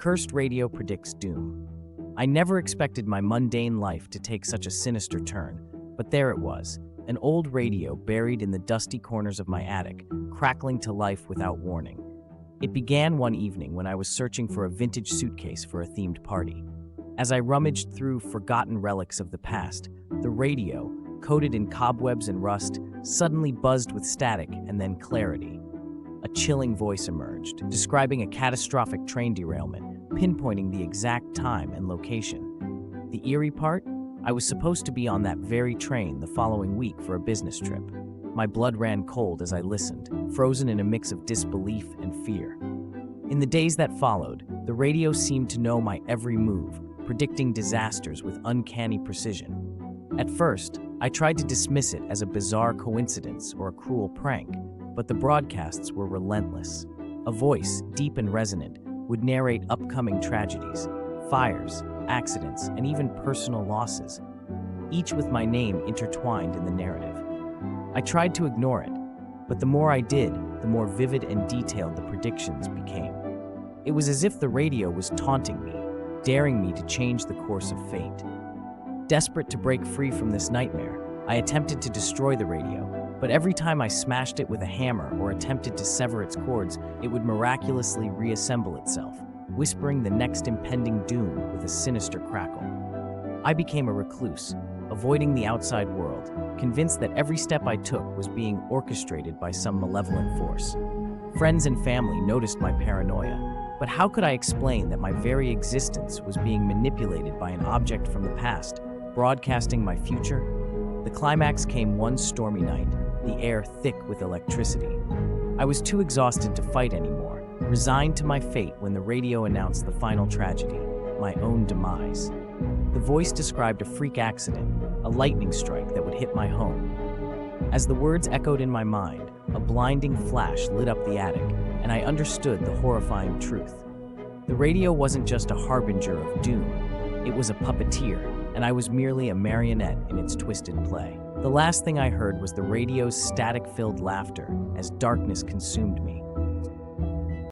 cursed radio predicts doom. I never expected my mundane life to take such a sinister turn, but there it was, an old radio buried in the dusty corners of my attic, crackling to life without warning. It began one evening when I was searching for a vintage suitcase for a themed party. As I rummaged through forgotten relics of the past, the radio, coated in cobwebs and rust, suddenly buzzed with static and then clarity. A chilling voice emerged, describing a catastrophic train derailment, pinpointing the exact time and location. The eerie part? I was supposed to be on that very train the following week for a business trip. My blood ran cold as I listened, frozen in a mix of disbelief and fear. In the days that followed, the radio seemed to know my every move, predicting disasters with uncanny precision. At first, I tried to dismiss it as a bizarre coincidence or a cruel prank, but the broadcasts were relentless. A voice, deep and resonant, would narrate upcoming tragedies, fires, accidents, and even personal losses, each with my name intertwined in the narrative. I tried to ignore it, but the more I did, the more vivid and detailed the predictions became. It was as if the radio was taunting me, daring me to change the course of fate. Desperate to break free from this nightmare, I attempted to destroy the radio, but every time I smashed it with a hammer or attempted to sever its cords, it would miraculously reassemble itself, whispering the next impending doom with a sinister crackle. I became a recluse, avoiding the outside world, convinced that every step I took was being orchestrated by some malevolent force. Friends and family noticed my paranoia, but how could I explain that my very existence was being manipulated by an object from the past, broadcasting my future? The climax came one stormy night, the air thick with electricity. I was too exhausted to fight anymore, resigned to my fate when the radio announced the final tragedy, my own demise. The voice described a freak accident, a lightning strike that would hit my home. As the words echoed in my mind, a blinding flash lit up the attic, and I understood the horrifying truth. The radio wasn't just a harbinger of doom, it was a puppeteer, and I was merely a marionette in its twisted play. The last thing I heard was the radio's static-filled laughter as darkness consumed me.